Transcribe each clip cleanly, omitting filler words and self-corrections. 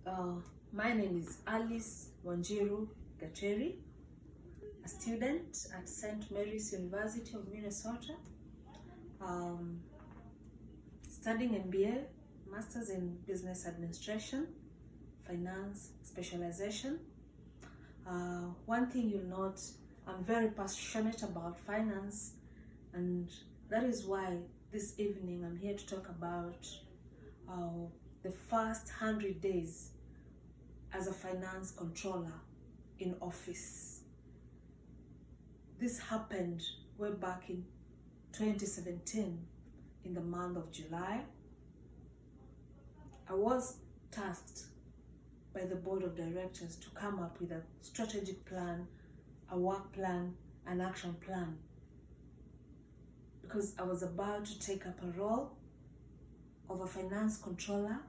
Uh, my name is Alice Wanjiru Gateri, a student at St. Mary's University of Minnesota, um, studying MBA, Masters in Business Administration, Finance Specialization. One thing you'll note, I'm very passionate about finance, and that is why this evening I'm here to talk about the first 100 days as a finance controller in office. This happened way back in 2017 in the month of July. I was tasked by the board of directors to come up with a strategic plan, a work plan, an action plan, because I was about to take up a role of a finance controller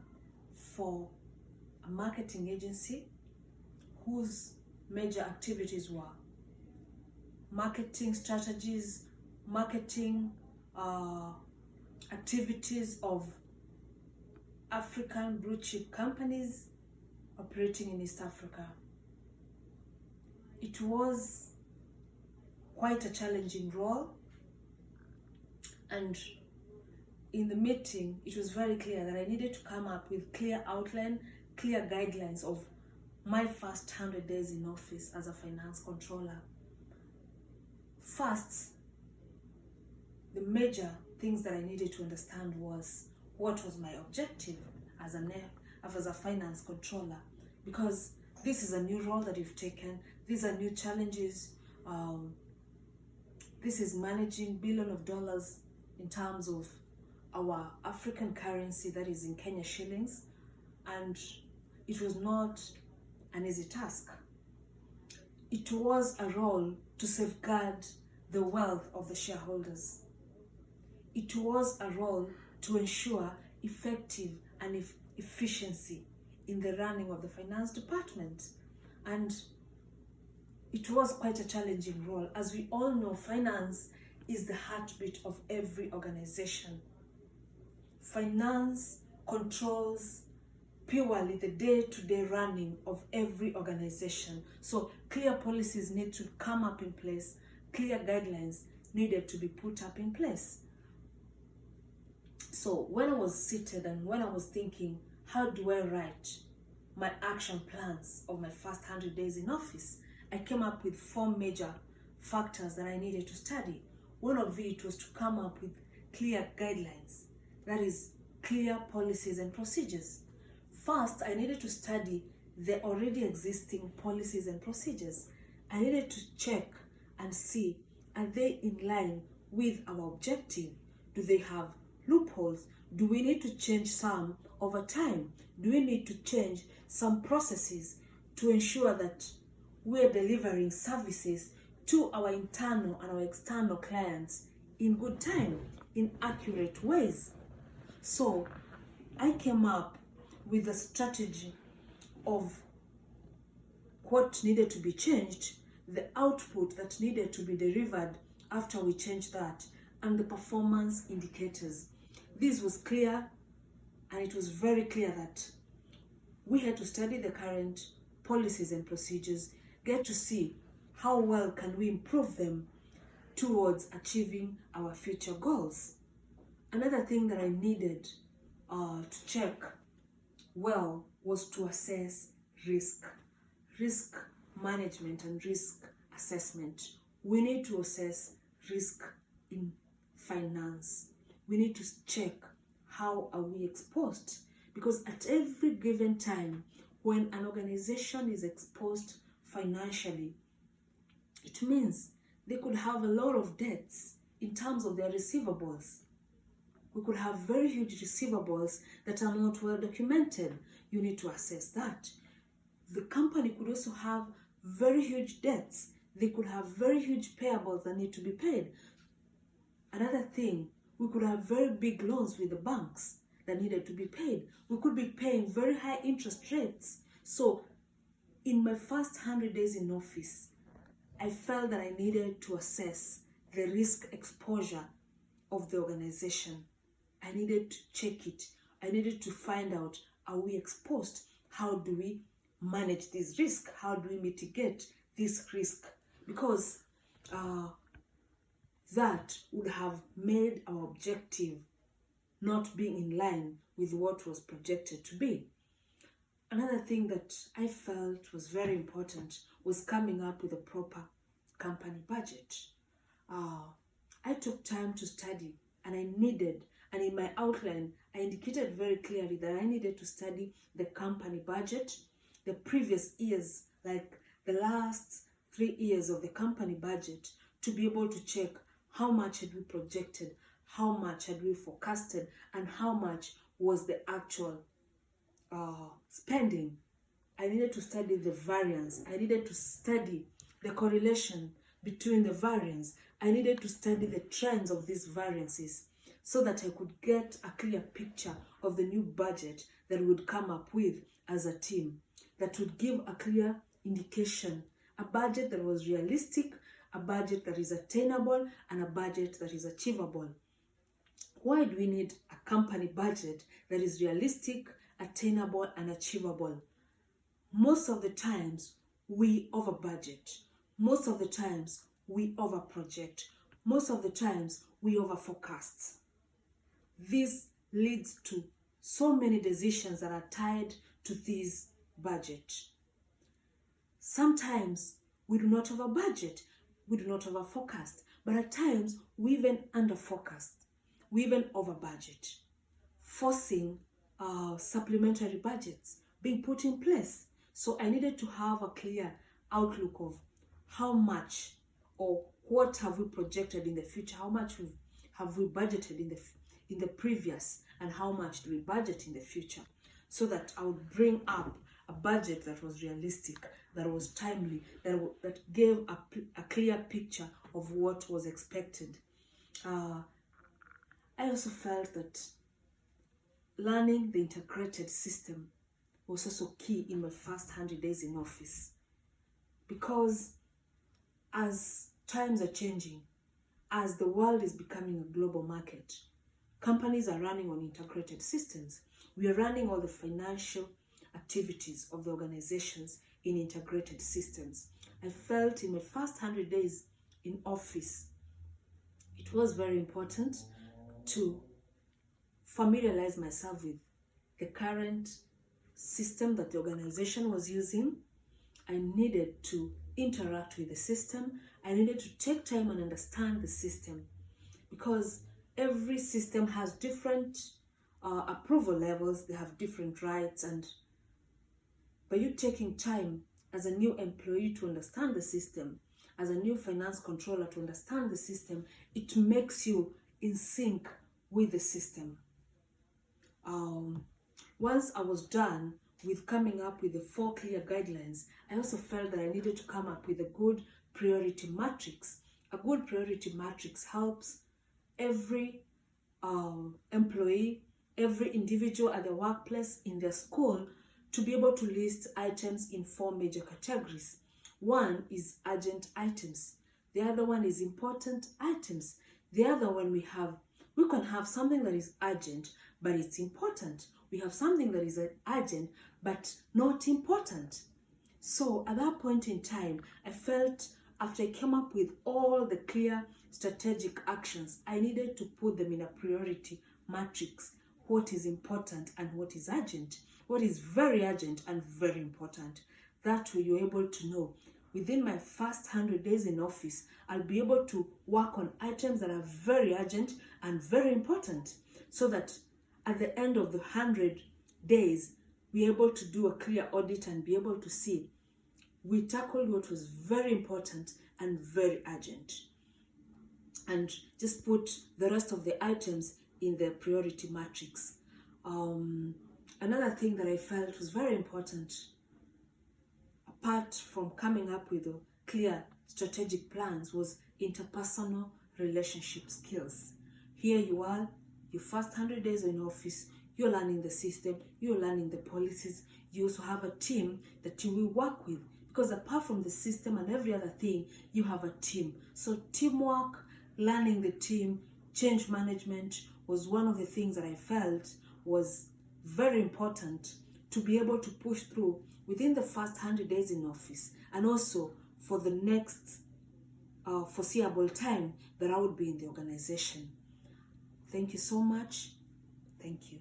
for a marketing agency whose major activities were marketing strategies, marketing activities of African blue chip companies operating in East Africa. It was quite a challenging role, and in the meeting it was very clear that I needed to come up with clear outline, clear guidelines of my first 100 days in office as a finance controller. First, the major things that I needed to understand was what was my objective as a finance controller, because this is a new role that you've taken. These are new challenges. This is managing billions of dollars in terms of our African currency, that is in Kenya shillings, and it was not an easy task. It was a role to safeguard the wealth of the shareholders. It was a role to ensure effective and efficiency in the running of the finance department. And it was quite a challenging role. As we all know, finance is the heartbeat of every organization. Finance controls purely the day-to-day running of every organization. So clear policies need to come up in place, clear guidelines needed to be put up in place. So when I was seated and when I was thinking, how do I write my action plans of my first 100 days in office, I came up with 4 major factors that I needed to study. One of it was to come up with clear guidelines, that is, clear policies and procedures. First, I needed to study the already existing policies and procedures. I needed to check and see, are they in line with our objective? Do they have loopholes? Do we need to change some over time? Do we need to change some processes to ensure that we're delivering services to our internal and our external clients in good time, in accurate ways? So I came up with a strategy of what needed to be changed, the output that needed to be delivered after we changed that, and the performance indicators. This was clear, and it was very clear that we had to study the current policies and procedures, get to see how well can we improve them towards achieving our future goals. Another thing that I needed to check well was to assess risk management and risk assessment. We need to assess risk in finance. We need to check how are we exposed, because at every given time when an organization is exposed financially, it means they could have a lot of debts in terms of their receivables. We could have very huge receivables that are not well documented. You need to assess that. The company could also have very huge debts. They could have very huge payables that need to be paid. Another thing, we could have very big loans with the banks that needed to be paid. We could be paying very high interest rates. So in my first 100 days in office, I felt that I needed to assess the risk exposure of the organization. I needed to check it. I needed to find out, are we exposed? how do we manage this risk? How do we mitigate this risk? Because that would have made our objective not being in line with what was projected to be. Another thing that I felt was very important was coming up with a proper company budget. I took time to study, and in my outline, I indicated very clearly that I needed to study the company budget, the previous years, like the last 3 years of the company budget, to be able to check how much had we projected, how much had we forecasted, and how much was the actual spending. I needed to study the variance. I needed to study the correlation between the variance. I needed to study the trends of these variances so that I could get a clear picture of the new budget that we would come up with as a team, that would give a clear indication, a budget that was realistic, a budget that is attainable, and a budget that is achievable. Why do we need a company budget that is realistic, attainable, and achievable? Most of the times, we over budget. Most of the times, we over project. Most of the times, we over forecast. This leads to so many decisions that are tied to this budget. Sometimes, we do not over budget. We do not over forecast. But at times, we even under forecast. We even over budget, forcing supplementary budgets being put in place. So I needed to have a clear outlook of how much or what have we projected in the future, how much have we budgeted in the previous, and how much do we budget in the future, so that I would bring up a budget that was realistic, that was timely, that gave a clear picture of what was expected. I also felt that learning the integrated system was also key in my first 100 days in office, because as times are changing, as the world is becoming a global market, companies are running on integrated systems. We are running all the financial activities of the organizations in integrated systems. I felt in my first 100 days in office, it was very important to familiarize myself with the current system that the organization was using. I needed to interact with the system. I needed to take time and understand the system, because every system has different approval levels. They have different rights, and by you taking time as a new employee to understand the system, as a new finance controller to understand the system, it makes you in sync with the system. Once I was done with coming up with the 4 clear guidelines, I also felt that I needed to come up with a good priority matrix. A good priority matrix helps every employee, every individual at the workplace, in their school, to be able to list items in 4 major categories. One is urgent items. The other one is important items. The other one we can have something that is urgent, but it's important. We have something that is urgent, but not important. So at that point in time, I felt after I came up with all the clear strategic actions, I needed to put them in a priority matrix. What is important and what is urgent? What is very urgent and very important? That way you're able to know, within my first 100 days in office, I'll be able to work on items that are very urgent and very important, so that at the end of the 100 days, we're able to do a clear audit and be able to see we tackled what was very important and very urgent, and just put the rest of the items in the priority matrix. Another thing that I felt was very important, apart from coming up with clear strategic plans, was interpersonal relationship skills. Here you are, your first 100 days in office, you're learning the system, you're learning the policies. You also have a team that you will work with, because apart from the system and every other thing, you have a team. So teamwork, learning the team, change management was one of the things that I felt was very important to be able to push through within the first 100 days in office, and also for the next foreseeable time that I would be in the organization. Thank you so much. Thank you.